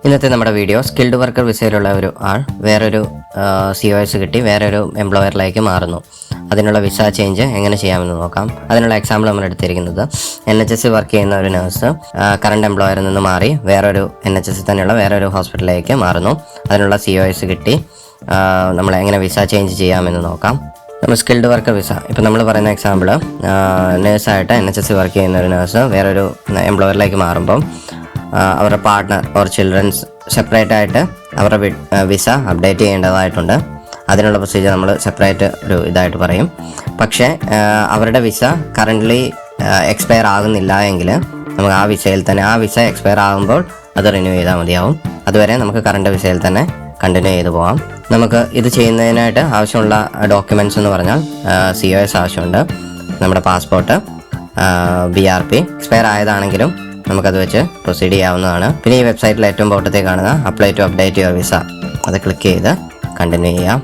ഇന്നത്തെ നമ്മുടെ video skilled worker വിസയിലുള്ള ഒരു ആൾ വേറൊരു COS കിട്ടി വേറൊരു എംപ്ലോയറിലേക്ക് മാറുന്നു. അതിനുള്ള വിസ ചേഞ്ച് എങ്ങനെ ചെയ്യാമെന്ന് നോക്കാം. അതിനുള്ള എക്സാമ്പിൾ നമ്മൾ എടുത്തിരിക്കുന്നത് NHS വർക്ക് ചെയ്യുന്ന ഒരു നഴ്സ് കറണ്ട് എംപ്ലോയറിൽ നിന്ന് മാറി വേറൊരു NHS തന്നെയുള്ള വേറൊരു ഹോസ്പിറ്റലിലേക്ക് മാറുന്നു. അതിനുള്ള COS കിട്ടി നമ്മൾ എങ്ങനെ വിസ ചേഞ്ച് ചെയ്യാമെന്ന് നോക്കാം. നമ്മൾ സ്കിൽഡ് വർക്കർ വിസ ഇപ്പോൾ നമ്മൾ പറയുന്ന എക്സാമ്പിൾ നേഴ്സായിട്ട് NHS വർക്ക് ചെയ്യുന്ന ഒരു നേഴ്സ് വേറൊരു എംപ്ലോയറിലേക്ക് മാറുമ്പം അവരുടെ പാർട്ട്ണർ ഓർ ചിൽഡ്രൻസ് സെപ്പറേറ്റ് ആയിട്ട് അവരുടെ വിസ അപ്ഡേറ്റ് ചെയ്യേണ്ടതായിട്ടുണ്ട്. അതിനുള്ള പ്രൊസീജിയർ നമ്മൾ സെപ്പറേറ്റ് ഒരു ഇതായിട്ട് പറയും. പക്ഷേ അവരുടെ വിസ കറൻ്റ്ലി എക്സ്പയർ ആകുന്നില്ല എങ്കിൽ നമുക്ക് ആ വിസയിൽ തന്നെ ആ വിസ എക്സ്പയർ ആകുമ്പോൾ അത് റിന്യൂ ചെയ്താൽ മതിയാവും. അതുവരെ നമുക്ക് കറണ്ട് വിസയിൽ തന്നെ കണ്ടിന്യൂ ചെയ്ത് പോകാം. നമുക്ക് ഇത് ചെയ്യുന്നതിനായിട്ട് ആവശ്യമുള്ള ഡോക്യുമെൻറ്റ്സ് എന്ന് പറഞ്ഞാൽ COS ആവശ്യമുണ്ട്, നമ്മുടെ പാസ്പോർട്ട്, BRP എക്സ്പയർ ആയതാണെങ്കിലും നമുക്കത് വെച്ച് പ്രൊസീഡ് ചെയ്യാവുന്നതാണ്. പിന്നെ ഈ വെബ്സൈറ്റിൽ ഏറ്റവും ബോട്ടത്തിൽ കാണുന്ന apply to update your visa അത് ക്ലിക്ക് ചെയ്ത് കണ്ടിന്യൂ ചെയ്യാം.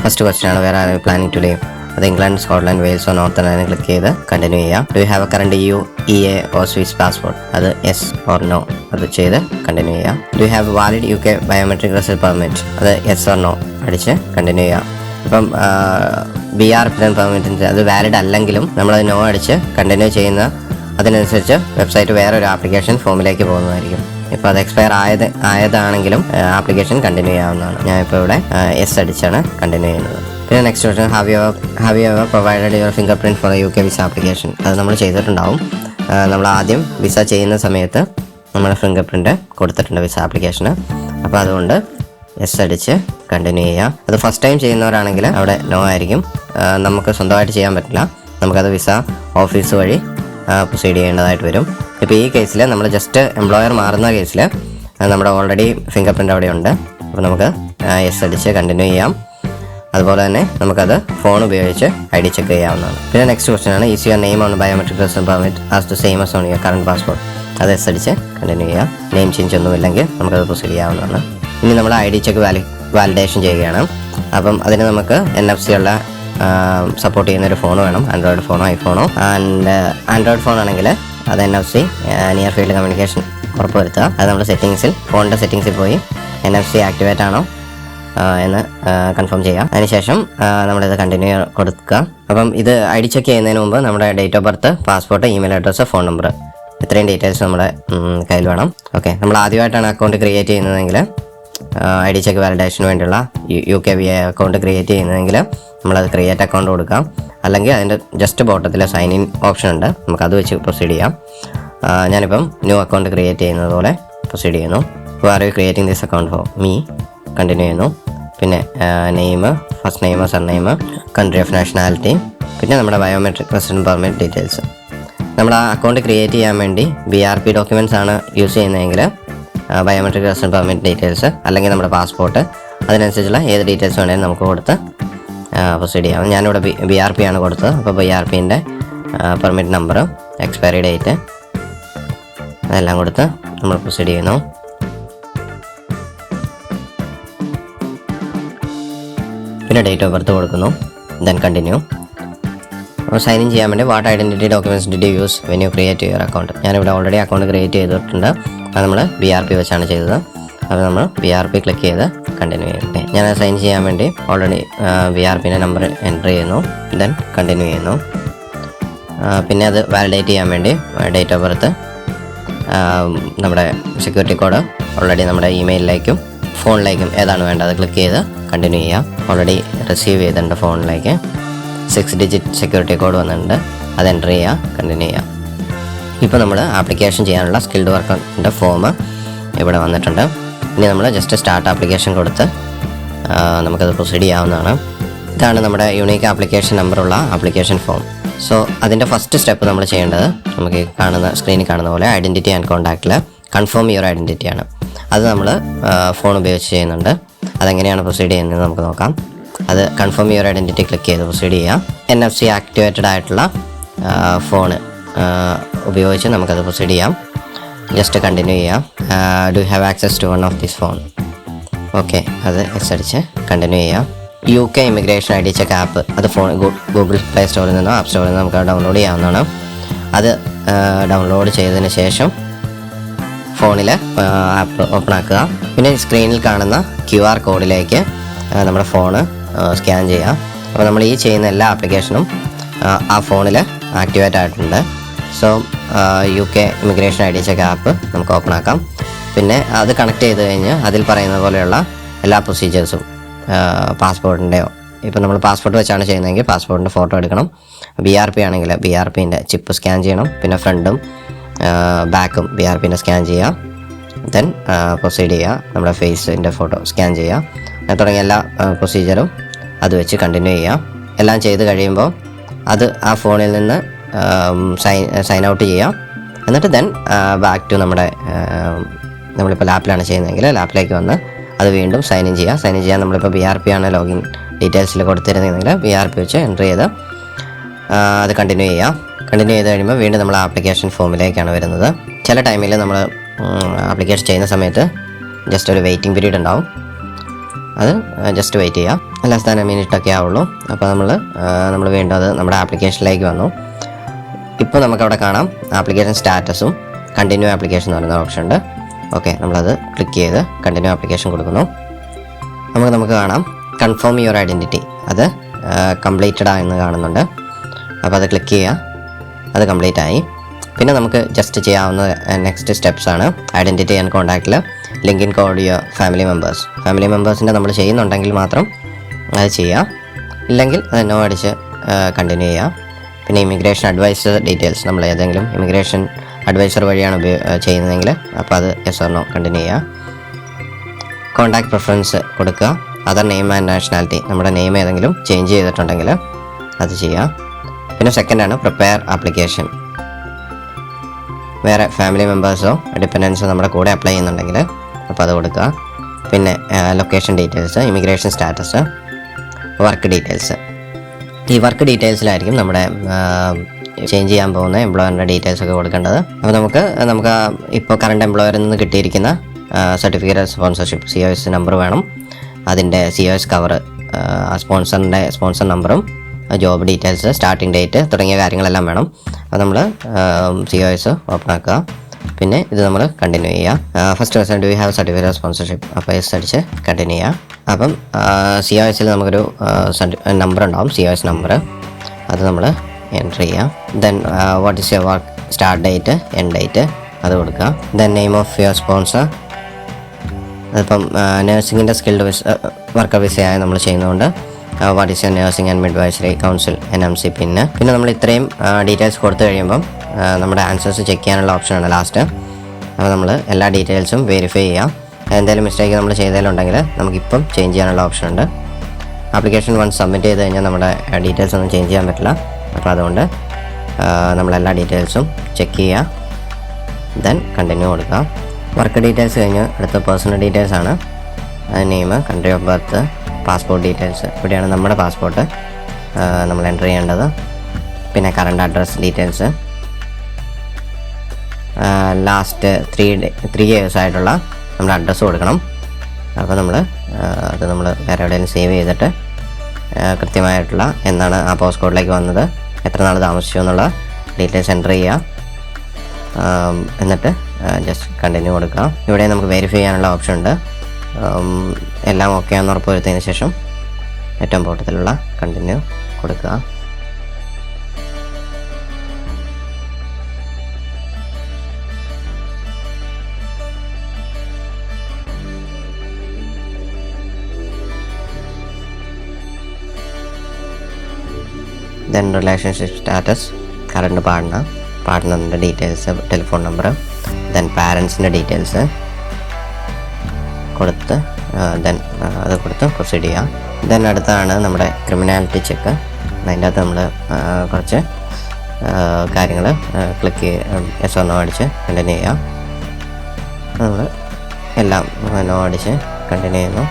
ഫസ്റ്റ് ക്വസ്റ്റ്യൻ ആണ്, വേറെ ആരും പ്ലാനിങ് ടു ലീവ്? അത് ഇംഗ്ലണ്ട്, സ്കോട്ട്ലൻഡ്, വെയിൽസോ, നോർത്ത് അതിന് ക്ലിക്ക് ചെയ്ത് കണ്ടിന്യൂ ചെയ്യാം. Do you have a current EU, EA or Swiss passport? അത് യെസ് ഓർ നോ അത് ചെയ്ത് കണ്ടിന്യൂ ചെയ്യാം. Do you have valid UK biometric residence permit? അത് യെസ് ഓർ നോ അടിച്ച് കണ്ടിന്യൂ ചെയ്യാം. ഇപ്പം BRP പെർമിറ്റിന് അത് വാലിഡ് അല്ലെങ്കിലും നമ്മളത് നോ അടിച്ച് കണ്ടിന്യൂ ചെയ്യുന്ന അതിനനുസരിച്ച് വെബ്സൈറ്റ് വേറൊരു ആപ്ലിക്കേഷൻ ഫോമിലേക്ക് പോകുന്നതായിരിക്കും. ഇപ്പോൾ അത് എക്സ്പയർ ആയതാണെങ്കിലും ആപ്ലിക്കേഷൻ കണ്ടിന്യൂ ചെയ്യാവുന്നതാണ്. ഞാൻ ഇപ്പോൾ ഇവിടെ യെസ് അടിച്ചാണ് കണ്ടിന്യൂ ചെയ്യുന്നത്. പിന്നെ next question, have you ever provided your fingerprint for UK visa application? അത് നമ്മൾ ചെയ്തിട്ടുണ്ടാവും. നമ്മൾ ആദ്യം വിസ ചെയ്യുന്ന സമയത്ത് നമ്മൾ ഫിംഗർ പ്രിൻറ്റ് കൊടുത്തിട്ടുണ്ട് വിസ ആപ്ലിക്കേഷന്. അപ്പോൾ അതുകൊണ്ട് യെസ് അടിച്ച് കണ്ടിന്യൂ ചെയ്യാം. അത് ഫസ്റ്റ് ടൈം ചെയ്യുന്നവരാണെങ്കിൽ അവിടെ നോ ആയിരിക്കും. നമുക്ക് സ്വന്തമായിട്ട് ചെയ്യാൻ പറ്റില്ല, നമുക്കത് വിസ ഓഫീസ് വഴി പ്രൊസീഡ് ചെയ്യേണ്ടതായിട്ട് വരും. ഇപ്പോൾ ഈ കേസിൽ നമ്മൾ ജസ്റ്റ് എംപ്ലോയർ മാറുന്ന കേസിൽ നമ്മുടെ ഓൾറെഡി ഫിംഗർ പ്രിൻ്റ് അവിടെ ഉണ്ട്. അപ്പോൾ നമുക്ക് യെസ് അടിച്ച് കണ്ടിന്യൂ ചെയ്യാം. അതുപോലെ തന്നെ നമുക്കത് ഫോൺ ഉപയോഗിച്ച് ID ചെക്ക് ചെയ്യാവുന്നതാണ്. പിന്നെ നെക്സ്റ്റ് ക്വസ്റ്റൻ ആണ്, is your name on biometric residence permit as to same as on your current passport? അത് യെസ് അടിച്ച് കണ്ടിന്യൂ ചെയ്യാം. നെയിം ചേഞ്ച് ഒന്നുമില്ലെങ്കിൽ നമുക്കത് പ്രൊസീഡ് ചെയ്യാവുന്നതാണ്. ഇനി നമ്മൾ ID ചെക്ക് വാലിഡേഷൻ ചെയ്യുകയാണ്. അപ്പം അതിന് നമുക്ക് NFC ഉള്ള സപ്പോർട്ട് ചെയ്യുന്നൊരു ഫോൺ വേണം. ആൻഡ്രോയിഡ് ഫോണോ ഐഫോണോ. ആൻഡ്രോയിഡ് ഫോൺ ആണെങ്കിൽ അത് NFC നിയർ ഫീൽഡ് കമ്മ്യൂണിക്കേഷൻ ഉറപ്പുവരുത്തുക. അത് നമ്മൾ ഫോണിൻ്റെ സെറ്റിങ്സിൽ പോയി NFC ആക്ടിവേറ്റ് ആണോ എന്ന് കൺഫേം ചെയ്യാം. അതിനുശേഷം നമ്മളിത് കണ്ടിന്യൂ കൊടുക്കുക. അപ്പം ഇത് ID ചെക്ക് ചെയ്യുന്നതിന് മുമ്പ് നമ്മുടെ date of birth, passport, email address, phone number ഇത്രയും ഡീറ്റെയിൽസ് നമ്മുടെ കയ്യിൽ വേണം. ഓക്കെ, നമ്മൾ ആദ്യമായിട്ടാണ് അക്കൗണ്ട് ക്രിയേറ്റ് ചെയ്യുന്നതെങ്കിൽ ID ചെക്ക് വാലിഡേഷന് വേണ്ടിയുള്ള UK VA അക്കൗണ്ട് ക്രിയേറ്റ് ചെയ്യുന്നതെങ്കിൽ നമ്മളത് ക്രിയേറ്റ് അക്കൗണ്ട് കൊടുക്കാം. അല്ലെങ്കിൽ അതിൻ്റെ ജസ്റ്റ് ബോട്ടത്തിൽ സൈൻ ഇൻ ഓപ്ഷൻ ഉണ്ട്, നമുക്കത് വെച്ച് പ്രൊസീഡ് ചെയ്യാം. ഞാനിപ്പം ന്യൂ അക്കൗണ്ട് ക്രിയേറ്റ് ചെയ്യുന്നത് പോലെ പ്രൊസീഡ് ചെയ്യുന്നു. Are you creating this account for me? Continue ചെയ്യുന്നു. പിന്നെ name, first name, surname, country of nationality, പിന്നെ നമ്മുടെ ബയോമെട്രിക് റെസിഡൻസ് പെർമിറ്റ് ഡീറ്റെയിൽസ്. നമ്മൾ ആ അക്കൗണ്ട് ക്രിയേറ്റ് ചെയ്യാൻ വേണ്ടി BRP ഡോക്യുമെൻറ്റ്സ് ആണ് യൂസ് ചെയ്യുന്നതെങ്കിൽ ബയോമെട്രിക് റെസിഡൻസ് പെർമിറ്റ് ഡീറ്റെയിൽസ് അല്ലെങ്കിൽ നമ്മുടെ പാസ്പോർട്ട്, അതിനനുസരിച്ചുള്ള ഏത് ഡീറ്റെയിൽസ് വേണമെങ്കിലും നമുക്ക് കൊടുത്ത് പ്രൊസീഡ് ചെയ്യാം. ഞാനിവിടെ BRP ആണ് കൊടുത്തത്. അപ്പോൾ BRPൻ്റെ പെർമിറ്റ് നമ്പർ, എക്സ്പയറി ഡേറ്റ് അതെല്ലാം കൊടുത്ത് നമ്മൾ പ്രൊസീഡ് ചെയ്യുന്നു. പിന്നെ ഡേറ്റ് ഓഫ് ബർത്ത് കൊടുക്കുന്നു. Then continue. അപ്പോൾ സൈൻ ഇൻ ചെയ്യാൻ വേണ്ടി what identity documents did you use when you create your account? ഞാനിവിടെ ഓൾറെഡി അക്കൗണ്ട് ക്രിയേറ്റ് ചെയ്തിട്ടുണ്ട്. അത് നമ്മൾ BRP വെച്ചാണ് ചെയ്തത്. അപ്പോൾ നമ്മൾ BRP ക്ലിക്ക് ചെയ്ത് കണ്ടിന്യൂ ചെയ്യട്ടെ. ഞാൻ സൈൻ ചെയ്യാൻ വേണ്ടി ഓൾറെഡി BRPൻ്റെ നമ്പർ എൻ്റർ ചെയ്യുന്നു. ദെൻ കണ്ടിന്യൂ ചെയ്യുന്നു. പിന്നെ അത് വാലിഡേറ്റ് ചെയ്യാൻ വേണ്ടി ഡേറ്റ് ഓഫ് ബർത്ത്, നമ്മുടെ സെക്യൂരിറ്റി കോഡ് ഓൾറെഡി നമ്മുടെ ഇമെയിലിലേക്കും ഫോണിലേക്കും ഏതാണ് വേണ്ടത് അത് ക്ലിക്ക് ചെയ്ത് കണ്ടിന്യൂ ചെയ്യാം. ഓൾറെഡി റിസീവ് ചെയ്തിട്ടുണ്ട് ഫോണിലേക്ക്. 6 ഡിജിറ്റ് സെക്യൂരിറ്റി കോഡ് വന്നിട്ടുണ്ട്, അത് എൻ്റർ ചെയ്യുക, കണ്ടിന്യൂ ചെയ്യാം. ഇപ്പോൾ നമ്മൾ ആപ്ലിക്കേഷൻ ചെയ്യാനുള്ള സ്കിൽഡ് വർക്കറിൻ്റെ ഫോം ഇവിടെ വന്നിട്ടുണ്ട്. ഇനി നമ്മൾ ജസ്റ്റ് സ്റ്റാർട്ട് ആപ്ലിക്കേഷൻ കൊടുത്ത് നമുക്കത് പ്രൊസീഡ് ചെയ്യാവുന്നതാണ്. ഇതാണ് നമ്മുടെ യൂണീക്ക് ആപ്ലിക്കേഷൻ നമ്പറുള്ള ആപ്ലിക്കേഷൻ ഫോം. സോ അതിൻ്റെ ഫസ്റ്റ് സ്റ്റെപ്പ് നമ്മൾ ചെയ്യേണ്ടത് നമുക്ക് സ്ക്രീനിൽ കാണുന്ന പോലെ ഐഡൻറ്റിറ്റി ആൻഡ് കോൺടാക്റ്റിൽ കൺഫേം യുവർ ഐഡൻറ്റിറ്റിയാണ്. അത് നമ്മൾ ഫോൺ ഉപയോഗിച്ച് ചെയ്യുന്നുണ്ട്. അതെങ്ങനെയാണ് പ്രൊസീഡ് ചെയ്യുന്നത് നമുക്ക് നോക്കാം. അത് കൺഫേം യുവർ ഐഡൻറ്റിറ്റി ക്ലിക്ക് ചെയ്ത് പ്രൊസീഡ് ചെയ്യാം. NFC ആക്ടിവേറ്റഡ് ആയിട്ടുള്ള ഫോൺ ഉപയോഗിച്ച് നമുക്കത് പ്രൊസീഡ് ചെയ്യാം. ജസ്റ്റ് കണ്ടിന്യൂ ചെയ്യാം. Do have access to one of this phone? Okay, അത് എസ് അടിച്ച് കണ്ടിന്യൂ ചെയ്യാം. UK immigration ID check app അത് ഗൂഗിൾ പ്ലേ സ്റ്റോറിൽ നിന്നോ ആപ്പ് സ്റ്റോറിൽ നിന്നോ നമുക്ക് ഡൗൺലോഡ് ചെയ്യാവുന്നതാണ്. അത് ഡൗൺലോഡ് ചെയ്തതിന് ശേഷം ഫോണിൽ ആപ്പ് ഓപ്പൺ ആക്കുക. പിന്നെ സ്ക്രീനിൽ കാണുന്ന QR കോഡിലേക്ക് നമ്മുടെ ഫോണ് സ്കാൻ ചെയ്യുക. അപ്പോൾ നമ്മൾ ഈ ചെയ്യുന്ന എല്ലാ ആപ്ലിക്കേഷനും ആ ഫോണിൽ ആക്ടിവേറ്റ് ആയിട്ടുണ്ട്. So UK immigration ID check app നമുക്ക് ഓപ്പൺ ആക്കാം. പിന്നെ അത് കണക്ട് ചെയ്ത് കഴിഞ്ഞ് അതിൽ പറയുന്ന പോലെയുള്ള എല്ലാ പ്രൊസീജിയേഴ്സും പാസ്പോർട്ടിൻ്റെയോ, ഇപ്പോൾ നമ്മൾ പാസ്പോർട്ട് വെച്ചാണ് ചെയ്യുന്നതെങ്കിൽ പാസ്പോർട്ടിൻ്റെ ഫോട്ടോ എടുക്കണം. BRP ആണെങ്കിൽ BRPൻ്റെ ചിപ്പ് സ്കാൻ ചെയ്യണം. പിന്നെ ഫ്രണ്ടും ബാക്കും BRPൻ്റെ സ്കാൻ ചെയ്യുക. ദെൻ പ്രൊസീഡ് ചെയ്യുക. നമ്മുടെ ഫേസിൻ്റെ ഫോട്ടോ സ്കാൻ ചെയ്യുക. തുടങ്ങിയ എല്ലാ പ്രൊസീജിയറും അത് വെച്ച് കണ്ടിന്യൂ ചെയ്യുക. എല്ലാം ചെയ്ത് കഴിയുമ്പോൾ അത് ആ ഫോണിൽ നിന്ന് സൈൻ ഔട്ട് ചെയ്യുക. എന്നിട്ട് ദെൻ ബാക്ക് ടു നമ്മളിപ്പോൾ ലാപ്പിലാണ് ചെയ്യുന്നതെങ്കിൽ ലാപ്പിലേക്ക് വന്ന് അത് വീണ്ടും സൈൻ ഇൻ ചെയ്യാൻ നമ്മളിപ്പോൾ BRP ആണ് ലോഗിൻ ഡീറ്റെയിൽസിൽ കൊടുത്തിരുന്നെങ്കിൽ BRP വെച്ച് എൻ്റർ ചെയ്ത് അത് കണ്ടിന്യൂ ചെയ്ത് കഴിയുമ്പോൾ വീണ്ടും നമ്മൾ ആപ്ലിക്കേഷൻ ഫോമിലേക്കാണ് വരുന്നത്. ചില ടൈമിൽ നമ്മൾ ആപ്ലിക്കേഷൻ ചെയ്യുന്ന സമയത്ത് ജസ്റ്റ് ഒരു വെയിറ്റിംഗ് പീരീഡ് ഉണ്ടാവും. അത് ജസ്റ്റ് വെയിറ്റ് ചെയ്യുക. ലെസ് ദാൻ എ മിനിറ്റൊക്കെ ആവുള്ളൂ. അപ്പോൾ നമ്മൾ വീണ്ടും അത് നമ്മുടെ ആപ്ലിക്കേഷനിലേക്ക് വന്നു. ഇപ്പോൾ നമുക്കവിടെ കാണാം ആപ്ലിക്കേഷൻ സ്റ്റാറ്റസും കണ്ടിന്യൂ ആപ്ലിക്കേഷൻ എന്ന് പറയുന്ന ഓപ്ഷൻ ഉണ്ട്. ഓക്കെ, നമ്മളത് ക്ലിക്ക് ചെയ്ത് കണ്ടിന്യൂ ആപ്ലിക്കേഷൻ കൊടുക്കുന്നു. നമുക്ക് കാണാം കൺഫേം യുവർ ഐഡൻറ്റിറ്റി, അത് കംപ്ലീറ്റഡ് ആയെന്ന് കാണുന്നുണ്ട്. അപ്പോൾ അത് ക്ലിക്ക് ചെയ്യുക. അത് കംപ്ലീറ്റ് ആയി. പിന്നെ നമുക്ക് ജസ്റ്റ് ചെയ്യാവുന്ന നെക്സ്റ്റ് സ്റ്റെപ്സ് ആണ് ഐഡൻറ്റിറ്റി ആൻഡ് കോൺടാക്റ്റിൽ ലിങ്ക് കോഡ് യുവർ ഫാമിലി മെമ്പേഴ്സിൻ്റെ നമ്മൾ ചെയ്യുന്നുണ്ടെങ്കിൽ മാത്രം അത് ചെയ്യുക. ഇല്ലെങ്കിൽ അത് നോ അടിച്ച് കണ്ടിന്യൂ ചെയ്യുക. പിന്നെ ഇമിഗ്രേഷൻ അഡ്വൈസർ ഡീറ്റെയിൽസ്, നമ്മൾ ഏതെങ്കിലും ഇമിഗ്രേഷൻ അഡ്വൈസർ വഴിയാണ് ചെയ്യുന്നതെങ്കിൽ അപ്പോൾ അത് യെസ് ഓർ നോ കണ്ടിന്യൂ ചെയ്യുക. കോൺടാക്ട് പ്രിഫറൻസ് കൊടുക്കുക. അതർ നെയിം ആൻഡ് നാഷണാലിറ്റി, നമ്മുടെ നെയിം ഏതെങ്കിലും ചേഞ്ച് ചെയ്തിട്ടുണ്ടെങ്കിൽ അത് ചെയ്യുക. പിന്നെ സെക്കൻഡാണ് പ്രിപ്പയർ ആപ്ലിക്കേഷൻ. വേറെ ഫാമിലി മെമ്പേഴ്സോ ഡിപ്പെൻഡൻസോ നമ്മുടെ കൂടെ അപ്ലൈ ചെയ്യുന്നുണ്ടെങ്കിൽ അപ്പോൾ അത് കൊടുക്കുക. പിന്നെ location details, immigration status, work details. ഈ വർക്ക് ഡീറ്റെയിൽസിലായിരിക്കും നമ്മുടെ ചേഞ്ച് ചെയ്യാൻ പോകുന്ന എംപ്ലോയറിൻ്റെ ഡീറ്റെയിൽസ് ഒക്കെ കൊടുക്കേണ്ടത്. അപ്പോൾ നമുക്ക് ഇപ്പോൾ കറണ്ട് എംപ്ലോയറിൽ നിന്ന് കിട്ടിയിരിക്കുന്ന സർട്ടിഫിക്കറ്റ് സ്പോൺസർഷിപ്പ് COS നമ്പർ വേണം. അതിൻ്റെ COS കവർ, സ്പോൺസർ നമ്പറും ജോബ് ഡീറ്റെയിൽസ്, സ്റ്റാർട്ടിംഗ് ഡേറ്റ് തുടങ്ങിയ കാര്യങ്ങളെല്ലാം വേണം. അപ്പോൾ നമ്മൾ COS ഓപ്പൺ ആക്കുക. പിന്നെ ഇത് നമ്മൾ കണ്ടിന്യൂ ചെയ്യുക. First question, do you have certificate sponsorship? അപ്പോൾ യെസ് അടിച്ച് കണ്ടിന്യൂ ചെയ്യുക. അപ്പം COSൽ നമുക്കൊരു നമ്പർ ഉണ്ടാവും, COS നമ്പർ. അത് നമ്മൾ എൻ്റർ ചെയ്യുക. Then what is your work start date, end date അത് കൊടുക്കുക. Then name of your sponsor. അതിപ്പം നഴ്സിംഗിൻ്റെ സ്കിൽഡ് വർക്കർ വിസയായി നമ്മൾ ചെയ്യുന്നതുകൊണ്ട് what is your nursing and midwifery council NMC. പിന്നെ നമ്മൾ ഇത്രയും ഡീറ്റെയിൽസ് കൊടുത്തു കഴിയുമ്പം നമ്മുടെ ആൻസേഴ്സ് ചെക്ക് ചെയ്യാനുള്ള ഓപ്ഷനാണ് ലാസ്റ്റ്. അപ്പോൾ നമ്മൾ എല്ലാ ഡീറ്റെയിൽസും വെരിഫൈ ചെയ്യാം. എന്തെങ്കിലും മിസ്റ്റേക്ക് നമ്മൾ ചെയ്തതിലുണ്ടെങ്കിൽ നമുക്കിപ്പം ചേഞ്ച് ചെയ്യാനുള്ള ഓപ്ഷൻ ഉണ്ട്. ആപ്ലിക്കേഷൻ വൺസ് സബ്മിറ്റ് ചെയ്ത് കഴിഞ്ഞാൽ നമ്മുടെ ഡീറ്റെയിൽസ് ഒന്നും ചേഞ്ച് ചെയ്യാൻ പറ്റില്ല. അപ്പോൾ അതുകൊണ്ട് നമ്മളെല്ലാ ഡീറ്റെയിൽസും ചെക്ക് ചെയ്യുക. ദെൻ കണ്ടിന്യൂ കൊടുക്കുക. വർക്ക് ഡീറ്റെയിൽസ് കഴിഞ്ഞ് അടുത്ത പേഴ്സണൽ ഡീറ്റെയിൽസ് ആണ്. Name, country of birth, passport details. ഇവിടെയാണ് നമ്മുടെ പാസ്പോർട്ട് നമ്മൾ എൻ്റർ ചെയ്യേണ്ടത്. പിന്നെ current address details, last 3 years ആയിട്ടുള്ള നമ്മുടെ അഡ്രസ്സ് കൊടുക്കണം. അപ്പോൾ നമ്മൾ വേറെ എവിടെയെങ്കിലും സേവ് ചെയ്തിട്ട് കൃത്യമായിട്ടുള്ള എന്നാണ് ആ പോസ്റ്റ് കോഡിലേക്ക് വന്നത്, എത്ര നാൾ താമസിച്ചു എന്നുള്ള ഡീറ്റെയിൽസ് എൻ്റർ ചെയ്യുക. എന്നിട്ട് ജസ്റ്റ് കണ്ടിന്യൂ കൊടുക്കുക. ഇവിടെ നമുക്ക് വെരിഫൈ ചെയ്യാനുള്ള ഓപ്ഷൻ ഉണ്ട്. എല്ലാം ഓക്കെ ആണെന്ന് ഉറപ്പ് വരുത്തിയതിന് ശേഷം ഏറ്റവും പോട്ടത്തിലുള്ള കണ്ടിന്യൂ കൊടുക്കുക. ദെൻ റിലേഷൻഷിപ്പ് സ്റ്റാറ്റസ്, കറണ്ട് പാർട്ട്ണറിൻ്റെ ഡീറ്റെയിൽസ്, ടെലിഫോൺ നമ്പർ, ദെൻ പാരൻസിൻ്റെ ഡീറ്റെയിൽസ് കൊടുത്ത് അത് കൊടുത്ത് പ്രൊസീഡ് ചെയ്യാം. ദെൻ അടുത്താണ് നമ്മുടെ ക്രിമിനാലിറ്റി ചെക്ക്. അതിൻ്റെ അകത്ത് നമ്മൾ കുറച്ച് കാര്യങ്ങൾ ക്ലിക്ക് യെസ് ഓർ നോ അടിച്ച് കണ്ടിന്യൂ ചെയ്യാം. നമ്മൾ എല്ലാം നോ അടിച്ച് കണ്ടിന്യൂ ചെയ്യുന്നു.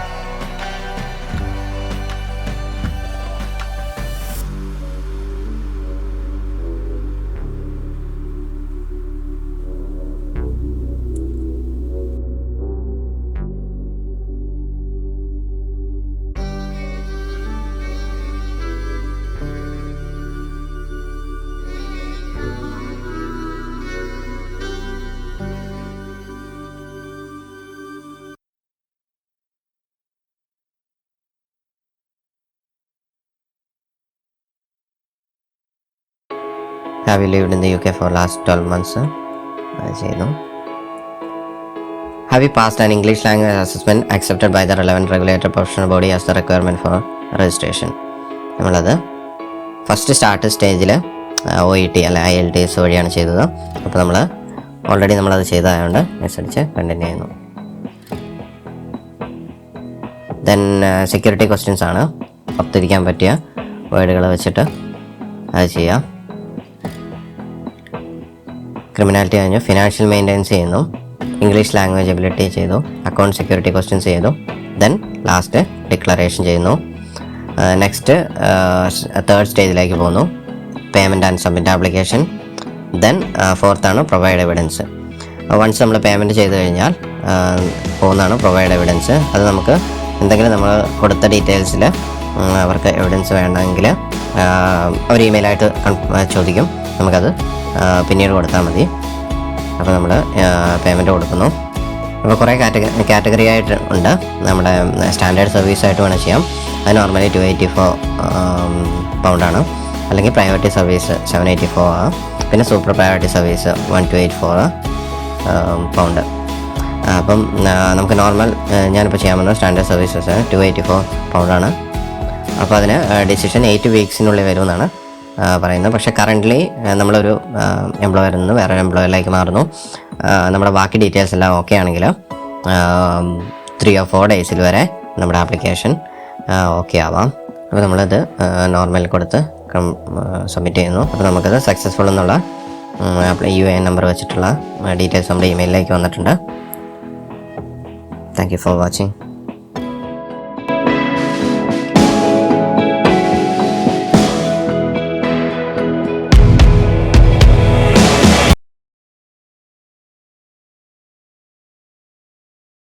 Have you lived in the UK for last 12 months? അത് ചെയ്യുന്നു. Have you passed an English language assessment accepted by the relevant regulated professional body as the requirement for registration? നമ്മളത് first start സ്റ്റേജിൽ OET അല്ല IELTS വഴിയാണ് ചെയ്തത്. അപ്പോൾ നമ്മൾ already നമ്മളത് ചെയ്തതായതുകൊണ്ട് നെക്സ്റ്റ് അടിച്ച് കണ്ടിന്യൂ ചെയ്യുന്നു. ദെൻ സെക്യൂരിറ്റി ക്വസ്റ്റ്യൻസ് ആണ്. ഒത്തിരിക്കാൻ പറ്റിയ വേർഡുകൾ വെച്ചിട്ട് അത് ചെയ്യാം. ക്രിമിനാലിറ്റി കഴിഞ്ഞു. ഫിനാൻഷ്യൽ മെയിൻ്റെനൻസ് ചെയ്യുന്നു. ഇംഗ്ലീഷ് ലാംഗ്വേജ് എബിലിറ്റി ചെയ്തു. അക്കൗണ്ട് സെക്യൂരിറ്റി ക്വസ്റ്റ്യൻസ് ചെയ്തു. ദെൻ ലാസ്റ്റ് ഡിക്ലറേഷൻ ചെയ്യുന്നു. നെക്സ്റ്റ് തേർഡ് സ്റ്റേജിലേക്ക് പോകുന്നു, payment and submit application. Then ഫോർത്താണ് പ്രൊവൈഡ് എവിഡൻസ്. വൺസ് നമ്മൾ പേയ്മെൻറ്റ് ചെയ്ത് കഴിഞ്ഞാൽ പോകുന്നതാണ് പ്രൊവൈഡ് എവിഡൻസ്. അത് നമുക്ക് എന്തെങ്കിലും നമ്മൾ കൊടുത്ത ഡീറ്റെയിൽസിൽ അവർക്ക് എവിഡൻസ് വേണമെങ്കിൽ അവർ ഇമെയിലായിട്ട് ചോദിക്കും. നമുക്കത് പിന്നീട് കൊടുത്താൽ മതി. അപ്പോൾ നമ്മൾ പേയ്മെൻറ്റ് കൊടുക്കുന്നു. അപ്പോൾ കുറേ കാറ്റഗറി ആയിട്ട് ഉണ്ട്. നമ്മുടെ സ്റ്റാൻഡേർഡ് സർവീസായിട്ട് വേണം ചെയ്യാം. അത് നോർമലി 284 പൗണ്ടാണ്. അല്ലെങ്കിൽ പ്രയോറിറ്റി സർവീസ് 784 ആണ്. പിന്നെ സൂപ്പർ പ്രയോറിറ്റി സർവീസ് 1284 പൗണ്ട്. അപ്പം നമുക്ക് നോർമൽ ഞാനിപ്പോൾ ചെയ്യാൻ വന്നത് സ്റ്റാൻഡേർഡ് സർവീസസ് 284 പൗണ്ടാണ്. അപ്പോൾ അതിന് ഡിസിഷൻ 8 വീക്സിനുള്ളിൽ വരുമെന്നാണ് പറയുന്നത്. പക്ഷേ കറൻ്റ്ലി നമ്മളൊരു എംപ്ലോയറിൽ നിന്ന് വേറൊരു എംപ്ലോയറിലേക്ക് മാറുന്നു. നമ്മുടെ ബാക്കി ഡീറ്റെയിൽസ് എല്ലാം ഓക്കെ ആണെങ്കിൽ 3 or 4 ഡേയ്സിൽ വരെ നമ്മുടെ ആപ്ലിക്കേഷൻ ഓക്കെ ആവാം. അപ്പോൾ നമ്മളത് നോർമൽ കൊടുത്ത് സബ്മിറ്റ് ചെയ്യുന്നു. അപ്പോൾ നമുക്കത് സക്സസ്ഫുൾ എന്നുള്ള UAN നമ്പർ വെച്ചിട്ടുള്ള ഡീറ്റെയിൽസ് നമ്മുടെ ഇമെയിലിലേക്ക് വന്നിട്ടുണ്ട്. Thank you for watching.